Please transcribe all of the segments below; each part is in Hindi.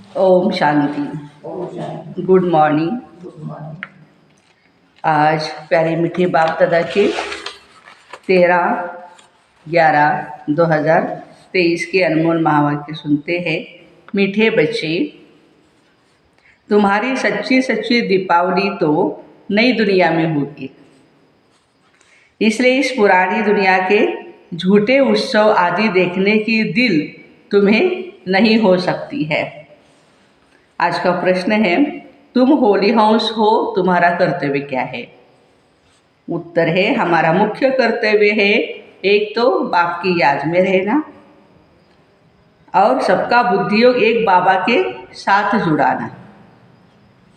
ओम शांति। ओम शांति। Good morning. Good morning. आज प्यारे मीठे बाप दादा के 13/11/2023 के अनमोल महावाक्य सुनते हैं। मीठे बच्चे, तुम्हारी सच्ची सच्ची दीपावली तो नई दुनिया में होगी, इसलिए इस पुरानी दुनिया के झूठे उत्सव आदि देखने की दिल तुम्हें नहीं हो सकती है। आज का प्रश्न है, तुम होली हाउस हो, तुम्हारा कर्तव्य क्या है? उत्तर है, हमारा मुख्य कर्तव्य है एक तो बाप की याद में रहना और सबका बुद्धियोग एक बाबा के साथ जुड़ाना।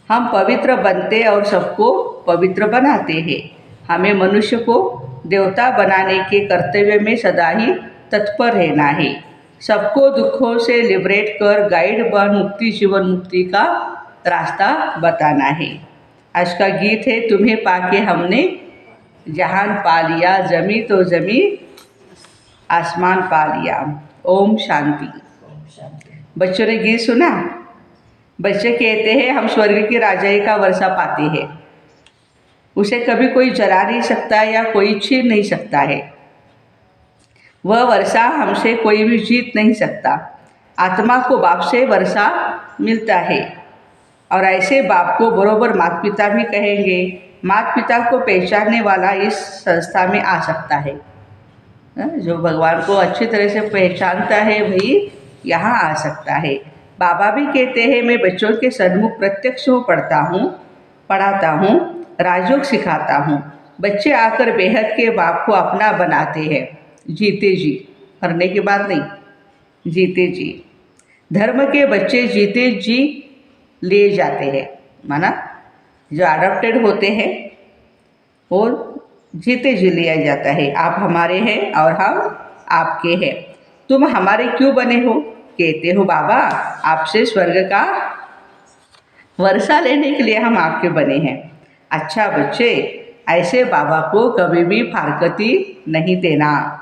हम पवित्र बनते और सबको पवित्र बनाते हैं। हमें मनुष्य को देवता बनाने के कर्तव्य में सदा ही तत्पर रहना है। सबको दुखों से लिबरेट कर गाइड बन मुक्ति जीवन मुक्ति का रास्ता बताना है। आज का गीत है, तुम्हें पाके हमने जहान पा लिया, जमी तो जमी आसमान पा लिया। ओम शांति। ओम शांति। बच्चों ने गीत सुना? बच्चे कहते हैं हम स्वर्ग की राजाई का वर्षा पाते हैं, उसे कभी कोई जला नहीं सकता या कोई छीन नहीं सकता है। वह वर्षा हमसे कोई भी जीत नहीं सकता। आत्मा को बाप से वर्षा मिलता है और ऐसे बाप को बरोबर माता पिता भी कहेंगे। माता पिता को पहचानने वाला इस संस्था में आ सकता है। जो भगवान को अच्छी तरह से पहचानता है वही यहाँ आ सकता है। बाबा भी कहते हैं मैं बच्चों के सन्मुख प्रत्यक्ष पढ़ाता हूँ, राजयोग सिखाता हूँ। बच्चे आकर बेहद के बाप को अपना बनाते हैं, जीते जी, मरने के बाद नहीं, जीते जी। धर्म के बच्चे जीते जी ले जाते हैं, माना जो अडॉप्टेड होते हैं वो जीते जी लिया जाता है। आप हमारे हैं और हम आपके हैं। तुम हमारे क्यों बने हो? कहते हो बाबा आपसे स्वर्ग का वर्षा लेने के लिए हम आपके बने हैं। अच्छा बच्चे, ऐसे बाबा को कभी भी फारकती नहीं देना,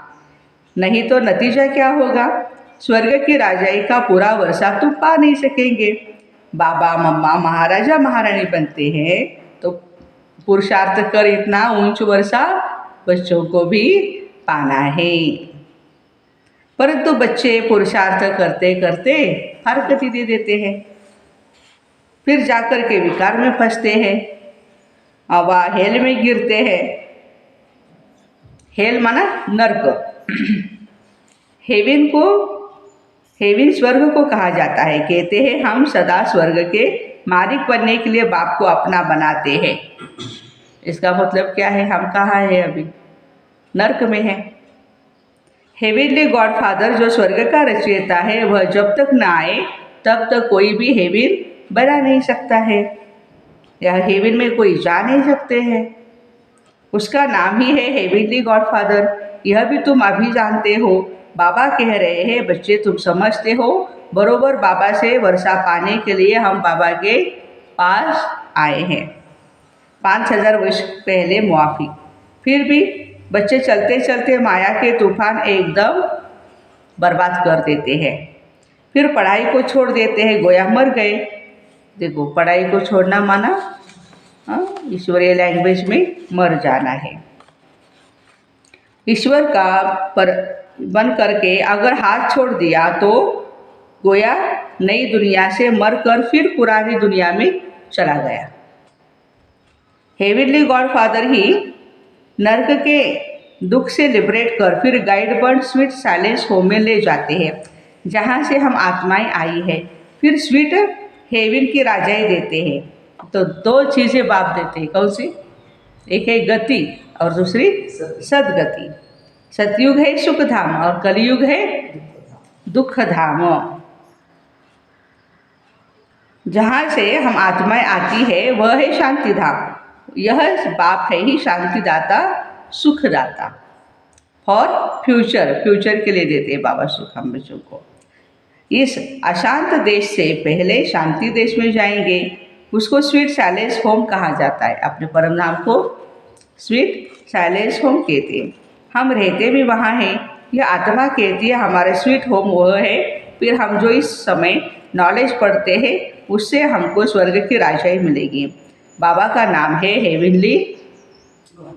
नहीं तो नतीजा क्या होगा? स्वर्ग की राजाई का पूरा वर्षा तुम पा नहीं सकेंगे। बाबा मम्मा महाराजा महारानी बनते हैं तो पुरुषार्थ कर इतना ऊंच वर्षा बच्चों को भी पाना है। परंतु बच्चे पुरुषार्थ करते करते फारकती दे देते हैं, फिर जाकर के विकार में फंसते हैं, अवा हेल में गिरते हैं। हेल माना नर्क। हेविन स्वर्ग को कहा जाता है। कहते हैं हम सदा स्वर्ग के मालिक बनने के लिए बाप को अपना बनाते हैं। इसका मतलब क्या है? हम कहाँ हैं अभी? नर्क में है। हेविनली गॉडफादर जो स्वर्ग का रचयिता है, वह जब तक न आए तब तक कोई भी हेविन बना नहीं सकता है, या हेविन में कोई जा नहीं सकते हैं। उसका नाम ही है हेविनली गॉडफादर। यह भी तुम अभी जानते हो। बाबा कह रहे हैं बच्चे तुम समझते हो, बरोबर बाबा से वर्षा पाने के लिए हम बाबा के पास आए हैं 5000 वर्ष पहले मुआफी। फिर भी बच्चे चलते चलते माया के तूफान एकदम बर्बाद कर देते हैं, फिर पढ़ाई को छोड़ देते हैं, गोया मर गए। देखो, पढ़ाई को छोड़ना माना ईश्वरीय लैंग्वेज में मर जाना है। ईश्वर का पर बन करके अगर हाथ छोड़ दिया तो गोया नई दुनिया से मरकर फिर पुरानी दुनिया में चला गया। हेविनली गॉडफादर ही नर्क के दुख से लिबरेट कर फिर गाइड बन स्वीट साइलेंस होम में ले जाते हैं, जहाँ से हम आत्माएं आई है। फिर स्वीट हेविन की राजाई देते हैं। तो दो चीज़ें बाप देते हैं, कौन सी? एक है गति और दूसरी सदगति। सतयुग है सुख धाम और कलयुग है दुख धाम। जहाँ से हम आत्माएं आती है वह है शांति धाम। यह बाप है ही शांतिदाता, सुखदाता। फॉर फ्यूचर के लिए देते हैं बाबा सुख हम बच्चों को। इस अशांत देश से पहले शांति देश में जाएंगे, उसको स्वीट साइलेंस होम कहा जाता है। अपने परम नाम को स्वीट साइलेंस होम कहते हैं। हम रहते भी वहाँ हैं। यह आत्मा कहती है हमारे स्वीट होम वह है फिर हम जो इस समय नॉलेज पढ़ते हैं उससे हमको स्वर्ग की राजाई मिलेगी। बाबा का नाम है हेवनली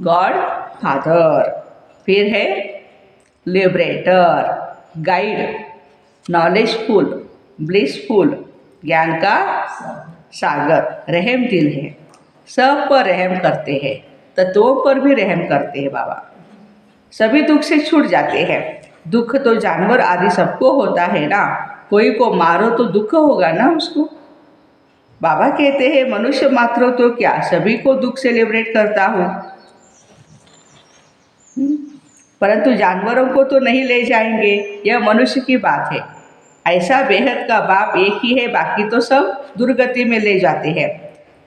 गॉड फादर, फिर है लिबरेटर, गाइड, नॉलेजफुल, ब्लिसफुल, ज्ञान का सागर, रहम दिल है, सब पर रहम करते हैं, तत्वों पर भी रहम करते हैं बाबा। सभी दुख से छूट जाते हैं। दुख तो जानवर आदि सबको होता है ना, कोई को मारो तो दुख होगा ना उसको। बाबा कहते हैं मनुष्य मात्र तो क्या, सभी को दुख से लिबरेट करता हूँ, परंतु जानवरों को तो नहीं ले जाएंगे, यह मनुष्य की बात है। ऐसा बेहद का बाप एक ही है, बाकी तो सब दुर्गति में ले जाते हैं।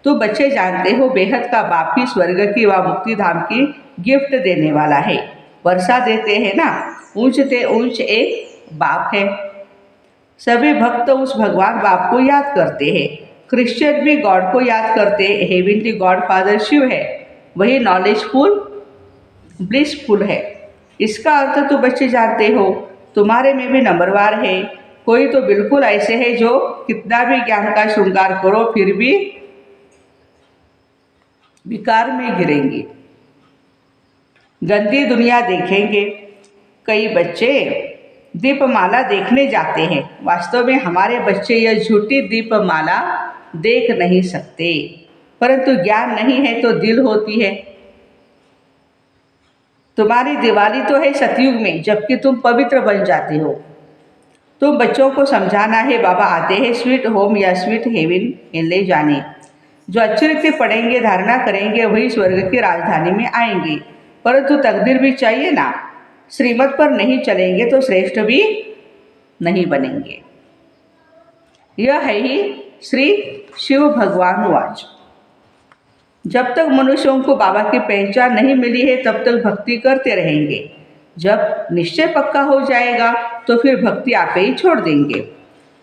तो बच्चे जानते हो बेहद का बाप ही स्वर्ग की व मुक्ति धाम की गिफ्ट देने वाला है। वर्षा देते हैं ना, ऊंच ते ऊंच एक बाप है। सभी भक्त उस भगवान बाप को याद करते हैं। क्रिश्चियन भी गॉड को याद करते हैं। हेवनली गॉड फादर शिव है, वही नॉलेजफुल ब्लिसफुल है। इसका अर्थ तो बच्चे जानते हो, तुम्हारे में भी नंबरवार है। कोई तो बिल्कुल ऐसे है जो कितना भी ज्ञान का श्रृंगार करो फिर भी विकार में गिरेंगे, गंदी दुनिया देखेंगे। कई बच्चे दीपमाला देखने जाते हैं, वास्तव में हमारे बच्चे यह झूठी दीपमाला देख नहीं सकते, परंतु ज्ञान नहीं है तो दिल होती है। तुम्हारी दिवाली तो है सतयुग में, जबकि तुम पवित्र बन जाते हो। तुम बच्चों को समझाना है बाबा आते हैं स्वीट होम या स्वीट हेवन में ले जाने। जो अच्छी रीति पढ़ेंगे, धारणा करेंगे, वही स्वर्ग की राजधानी में आएंगे। परंतु तकदीर भी चाहिए ना, श्रीमत पर नहीं चलेंगे तो श्रेष्ठ भी नहीं बनेंगे। यह है ही श्री शिव भगवान वाच। जब तक मनुष्यों को बाबा की पहचान नहीं मिली है तब तक भक्ति करते रहेंगे। जब निश्चय पक्का हो जाएगा तो फिर भक्ति आप ही छोड़ देंगे।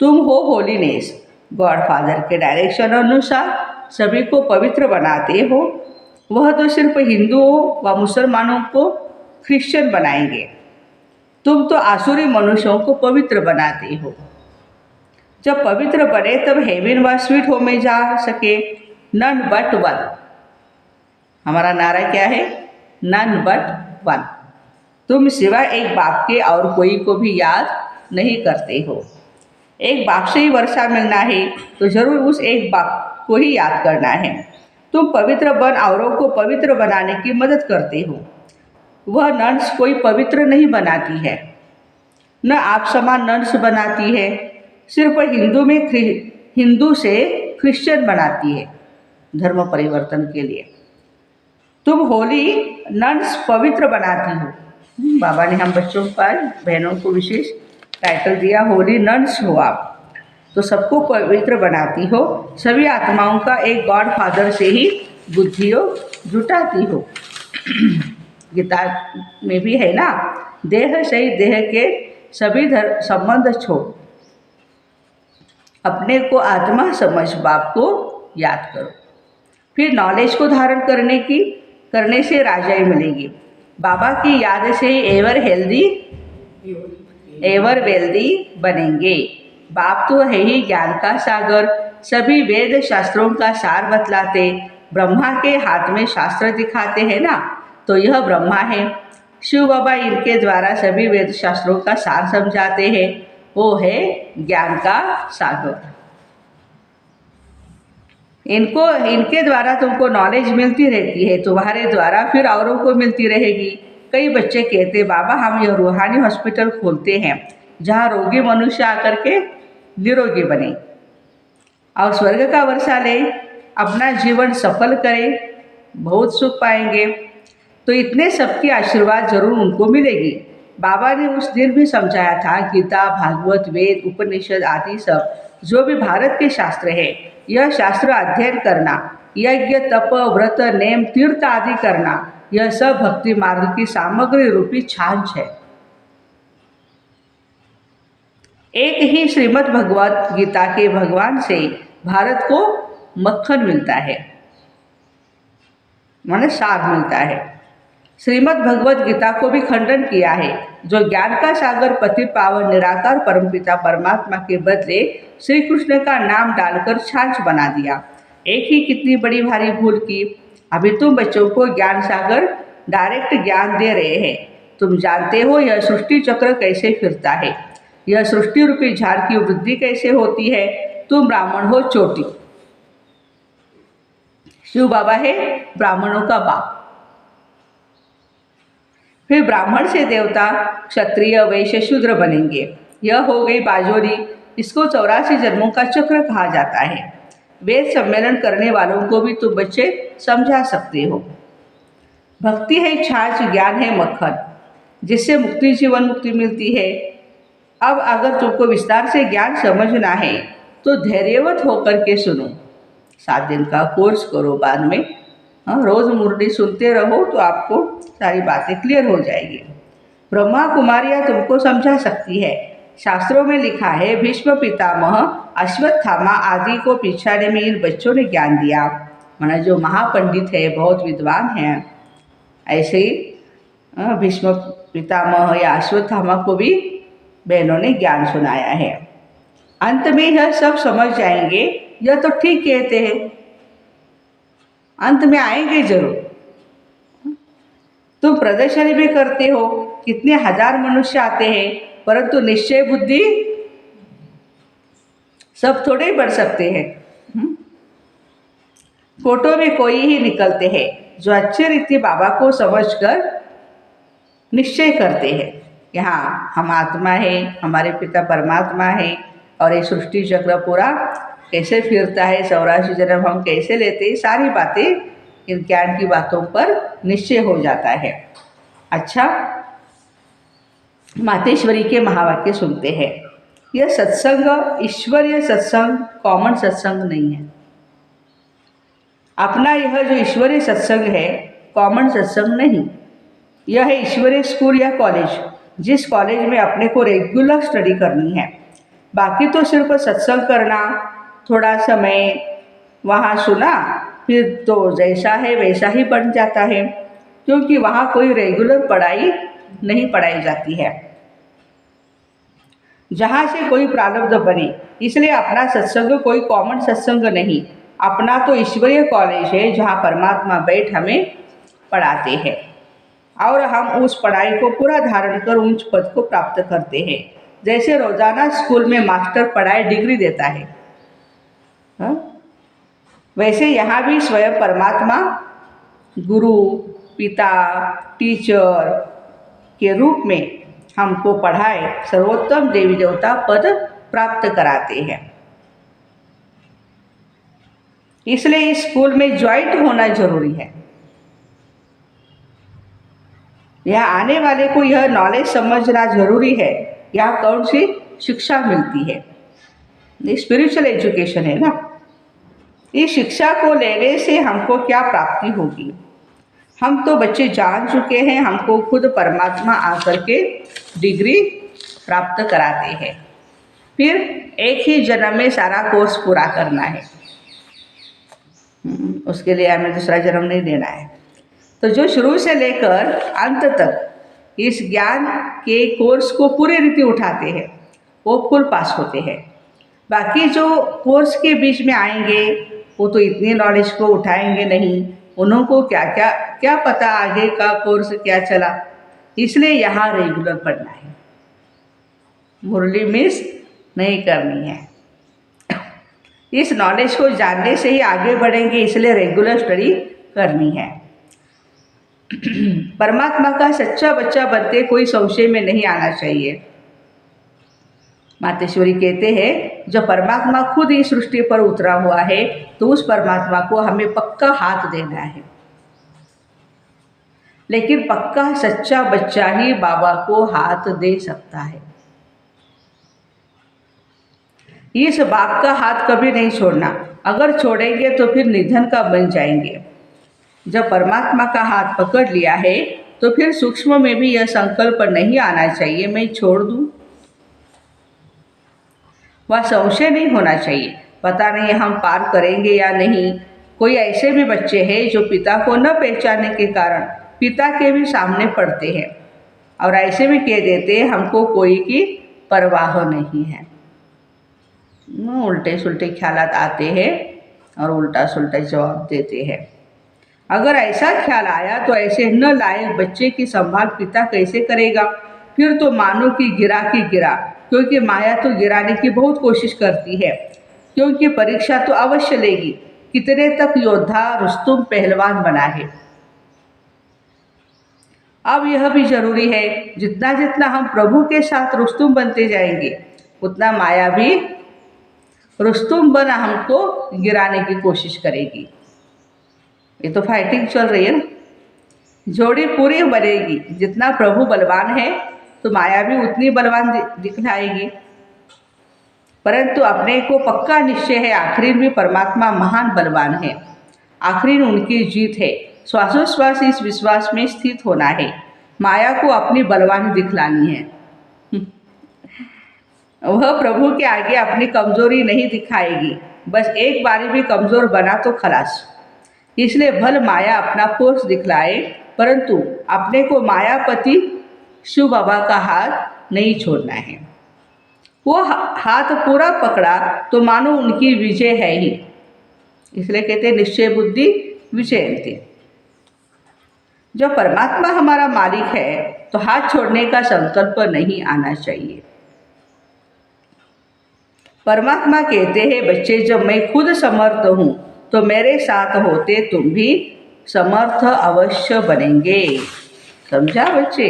तुम हो होलीनेस, गॉड फादर के डायरेक्शन अनुसार सभी को पवित्र बनाते हो। वह तो सिर्फ हिंदुओं व मुसलमानों को क्रिश्चियन बनाएंगे, तुम तो आसुरी मनुष्यों को पवित्र बनाते हो। जब पवित्र बने तब हेवन व स्वीट होम में जा सके। नन बट वन, हमारा नारा क्या है? None but one. तुम सिवाय एक बाप के और कोई को भी याद नहीं करते हो। एक बाप से ही वर्षा मिलना है तो जरूर उस एक बाप को ही याद करना है। तुम पवित्र बन औरों को पवित्र बनाने की मदद करते हो। वह नन्स कोई पवित्र नहीं बनाती है, न आप समान नन्स बनाती है, सिर्फ हिंदू से क्रिश्चियन बनाती है धर्म परिवर्तन के लिए। तुम होली नन्स पवित्र बनाती हो। बाबा ने हम बच्चों पर बहनों को विशेष टाइटल दिया, होली नन्स हो आप, तो सबको पवित्र बनाती हो। सभी आत्माओं का एक गॉड फादर से ही बुद्धियों जुटाती हो। गीता में भी है ना, देह सही देह के सभी संबंध छोड़, अपने को आत्मा समझ बाप को याद करो। फिर नॉलेज को धारण करने से राजाई मिलेगी। बाबा की याद से एवर हेल्दी एवर वेल्दी बनेंगे। बाप तो है ही ज्ञान का सागर, सभी वेद शास्त्रों का सार बतलाते। ब्रह्मा के हाथ में शास्त्र दिखाते हैं ना, तो यह ब्रह्मा है। शिव बाबा इनके द्वारा सभी वेद शास्त्रों का सार समझाते हैं, वो है ज्ञान का सागर। इनके द्वारा तुमको नॉलेज मिलती रहती है, तुम्हारे द्वारा फिर औरों को मिलती रहेगी। कई बच्चे कहते बाबा हम यह रूहानी हॉस्पिटल खोलते हैं जहाँ रोगी मनुष्य आकर के निरोगी बने और स्वर्ग का वर्षा ले, अपना जीवन सफल करे, बहुत सुख पाएंगे। तो इतने सबकी आशीर्वाद जरूर उनको मिलेगी। बाबा ने उस दिन भी समझाया था, गीता, भागवत, वेद, उपनिषद आदि सब जो भी भारत के शास्त्र है, यह शास्त्र अध्ययन करना, यज्ञ, तप, व्रत, नेम, तीर्थ आदि करना, यह सब भक्ति मार्ग की सामग्री रूपी छाछ है। एक ही श्रीमद् भगवत गीता के भगवान से भारत को मक्खन मिलता है, माने साग मिलता है। श्रीमद् भगवत गीता को भी खंडन किया है। जो ज्ञान का सागर पति पावन निराकार परमपिता परमात्मा के बदले श्री कृष्ण का नाम डालकर छाछ बना दिया। एक ही कितनी बड़ी भारी भूल की। अभी तुम बच्चों को ज्ञान सागर डायरेक्ट ज्ञान दे रहे हैं। तुम जानते हो यह सृष्टि चक्र कैसे फिरता है, यह सृष्टि रूपी झाड़ की वृद्धि कैसे होती है। तुम ब्राह्मण हो चोटी, शिव बाबा है ब्राह्मणों का बाप। फिर ब्राह्मण से देवता, क्षत्रिय, वैश्य, शूद्र बनेंगे। यह हो गई बाजोरी। इसको 84 जन्मों का चक्र कहा जाता है। वेद सम्मेलन करने वालों को भी तुम बच्चे समझा सकते हो। भक्ति है छाछ, ज्ञान है मक्खन, जिससे मुक्ति जीवन मुक्ति मिलती है। अब अगर तुमको विस्तार से ज्ञान समझना है तो धैर्यवत होकर के सुनो। 7 दिन का कोर्स करो, बाद में रोज़ मुरली सुनते रहो तो आपको सारी बातें क्लियर हो जाएगी। ब्रह्मा कुमारियाँ तुमको समझा सकती है। शास्त्रों में लिखा है, भीष्म पितामह अश्वत्थामा आदि को पिछाड़े में इन बच्चों ने ज्ञान दिया। माना जो महापंडित है, बहुत विद्वान हैं, ऐसे ही भीष्म पितामह या अश्वत्थामा को भी बहनों ने ज्ञान सुनाया है। अंत में यह सब समझ जाएंगे। यह तो ठीक कहते हैं, अंत में आएंगे जरूर। तुम प्रदर्शनी भी करते हो, कितने हजार मनुष्य आते हैं, परंतु निश्चय बुद्धि सब थोड़े ही बढ़ सकते हैं। फोटो में कोई ही निकलते हैं जो अच्छी रीति बाबा को समझकर निश्चय करते हैं। यहाँ हम आत्मा है, हमारे पिता परमात्मा है, और ये सृष्टि चक्र पूरा कैसे फिरता है, 84 जन्म हम कैसे लेते हैं, सारी बातें इन ज्ञान की बातों पर निश्चय हो जाता है। अच्छा, मातेश्वरी के महावाक्य सुनते हैं। यह सत्संग ईश्वरीय सत्संग, कॉमन सत्संग नहीं है। अपना यह जो ईश्वरीय सत्संग है, कॉमन सत्संग नहीं। यह है ईश्वरीय स्कूल या कॉलेज, जिस कॉलेज में अपने को रेगुलर स्टडी करनी है। बाकी तो सिर्फ सत्संग करना, थोड़ा समय वहाँ सुना, फिर तो जैसा है वैसा ही बन जाता है, क्योंकि वहाँ कोई रेगुलर पढ़ाई नहीं पढ़ाई जाती है, जहाँ से कोई प्रारब्ध बने। इसलिए अपना सत्संग कोई कॉमन सत्संग नहीं, अपना तो ईश्वरीय कॉलेज है, जहाँ परमात्मा बैठ हमें पढ़ाते हैं और हम उस पढ़ाई को पूरा धारण कर उच्च पद को प्राप्त करते हैं। जैसे रोजाना स्कूल में मास्टर पढ़ाई डिग्री देता है, वैसे यहाँ भी स्वयं परमात्मा गुरु, पिता, टीचर के रूप में हमको पढ़ाए, सर्वोत्तम देवी देवता पद प्राप्त कराते हैं। इसलिए इस स्कूल में ज्वाइंट होना जरूरी है। यहाँ आने वाले को यह नॉलेज समझना जरूरी है, यहाँ कौन सी शिक्षा मिलती है। ये स्पिरिचुअल एजुकेशन है ना। इस शिक्षा को लेने से हमको क्या प्राप्ति होगी। हम तो बच्चे जान चुके हैं, हमको खुद परमात्मा आकर के डिग्री प्राप्त कराते हैं। फिर एक ही जन्म में सारा कोर्स पूरा करना है, उसके लिए हमें दूसरा जन्म नहीं देना है। तो जो शुरू से लेकर अंत तक इस ज्ञान के कोर्स को पूरी रीति उठाते हैं, वो फुल पास होते हैं। बाकी जो कोर्स के बीच में आएंगे, वो तो इतनी नॉलेज को उठाएंगे नहीं, उनको क्या पता आगे का कोर्स क्या चला। इसलिए यहाँ रेगुलर पढ़ना है, मुरली मिस नहीं करनी है। इस नॉलेज को जानने से ही आगे बढ़ेंगे, इसलिए रेगुलर स्टडी करनी है। परमात्मा का सच्चा बच्चा बनते कोई संशय में नहीं आना चाहिए। मातेश्वरी कहते हैं, जब परमात्मा खुद इस सृष्टि पर उतरा हुआ है तो उस परमात्मा को हमें पक्का हाथ देना है। लेकिन पक्का सच्चा बच्चा ही बाबा को हाथ दे सकता है। इस बाप का हाथ कभी नहीं छोड़ना, अगर छोड़ेंगे तो फिर निधन का बन जाएंगे। जब परमात्मा का हाथ पकड़ लिया है तो फिर सूक्ष्म में भी यह संकल्प नहीं आना चाहिए मैं छोड़ दूं। वह संशय नहीं होना चाहिए, पता नहीं हम पार करेंगे या नहीं। कोई ऐसे भी बच्चे हैं जो पिता को न पहचानने के कारण पिता के भी सामने पड़ते हैं और ऐसे भी कह देते हैं हमको कोई की परवाह नहीं है। उल्टे सुलटे ख्यालात आते हैं और उल्टा सुलटा जवाब देते हैं। अगर ऐसा ख्याल आया तो ऐसे न लायक बच्चे की संभाल पिता कैसे करेगा? फिर तो मानो कि गिरा, क्योंकि माया तो गिराने की बहुत कोशिश करती है, क्योंकि परीक्षा तो अवश्य लेगी। कितने तक योद्धा रुस्तुम पहलवान बना है। अब यह भी जरूरी है, जितना जितना हम प्रभु के साथ रुस्तुम बनते जाएंगे उतना माया भी रुस्तुम बना हमको गिराने की कोशिश करेगी। ये तो फाइटिंग चल रही है ना, जोड़ी पूरी बनेगी। जितना प्रभु बलवान है तो माया भी उतनी बलवान दिखलाएगी। परंतु अपने को पक्का निश्चय है आखिर में परमात्मा महान बलवान है, आखिर उनकी जीत है। श्वासोश्वास इस विश्वास में स्थित होना है, माया को अपनी बलवानी दिखलानी है। वह प्रभु के आगे अपनी कमजोरी नहीं दिखाएगी, बस एक बारी भी कमजोर बना तो खलास। इसलिए भल माया अपना फोर्स दिखलाए, परंतु अपने को मायापति शिव बाबा का हाथ नहीं छोड़ना है। वो हाथ पूरा पकड़ा तो मानो उनकी विजय है ही। इसलिए कहते हैं निश्चय बुद्धि विजयन्ते। जब परमात्मा हमारा मालिक है तो हाथ छोड़ने का संकल्प नहीं आना चाहिए। परमात्मा कहते हैं बच्चे, जब मैं खुद समर्थ हूँ तो मेरे साथ होते तुम भी समर्थ अवश्य बनेंगे। समझा बच्चे?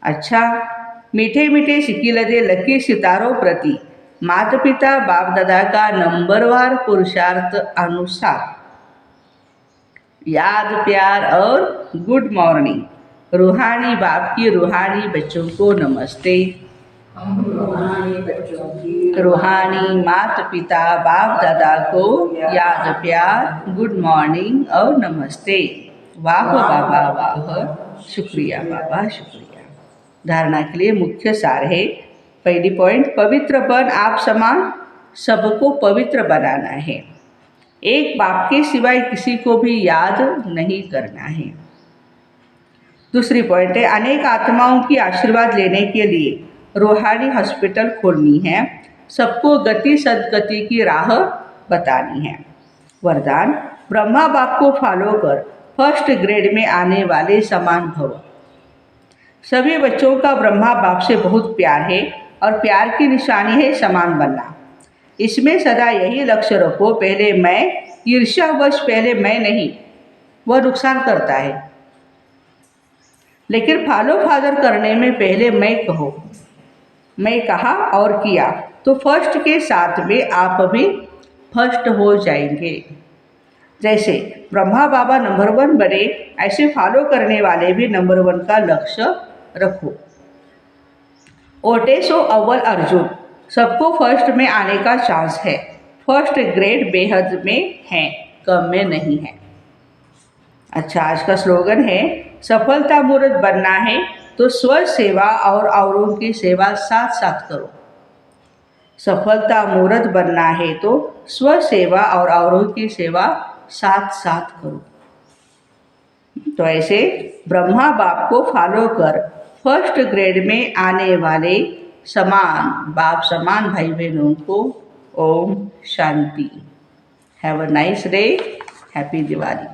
अच्छा, मीठे मीठे सिकिलदे लकी सितारों प्रति माता पिता बाप दादा का नंबरवार पुरुषार्थ अनुसार याद, प्यार और गुड मॉर्निंग। रूहानी बाप की रूहानी बच्चों को नमस्ते। हम रूहानी बच्चों की रूहानी माता पिता बाप दादा को याद, प्यार, गुड मॉर्निंग और नमस्ते। वाह बाबा वाह, शुक्रिया बाबा शुक्रिया। धारणा के लिए मुख्य सार है। पहली पॉइंट, पवित्र बन आप समान, सबको पवित्र बनाना है। एक बाप के सिवाय किसी को भी याद नहीं करना है। दूसरी पॉइंट है, अनेक आत्माओं की आशीर्वाद लेने के लिए रूहानी हॉस्पिटल खोलनी है, सबको गति सदगति की राह बतानी है। वरदान, ब्रह्मा बाप को फॉलो कर फर्स्ट ग्रेड में आने वाले समान भव। सभी बच्चों का ब्रह्मा बाप से बहुत प्यार है और प्यार की निशानी है समान बनना। इसमें सदा यही लक्ष्य रखो, पहले मैं, ईर्ष्यावश पहले मैं नहीं, वह नुकसान करता है। लेकिन फॉलो फादर करने में पहले मैं कहो, मैं कहा और किया तो फर्स्ट के साथ में आप भी फर्स्ट हो जाएंगे। जैसे ब्रह्मा बाबा नंबर 1 बने, ऐसे फॉलो करने वाले भी नंबर 1 का लक्ष्य रखो। ओटे सो अव्वल अर्जुन, सबको फर्स्ट में आने का चांस है। फर्स्ट ग्रेड बेहद में है, कम में नहीं है। अच्छा, आज का स्लोगन है, सफलता मूर्त बनना है तो स्व सेवा और औरों की सेवा साथ साथ करो। सफलता मूर्त बनना है तो स्व सेवा और औरों की सेवा साथ साथ करो। तो ऐसे ब्रह्मा बाप को फॉलो कर फर्स्ट ग्रेड में आने वाले समान बाप समान भाई बहनों को ओम शांति। Have a nice day, happy Diwali.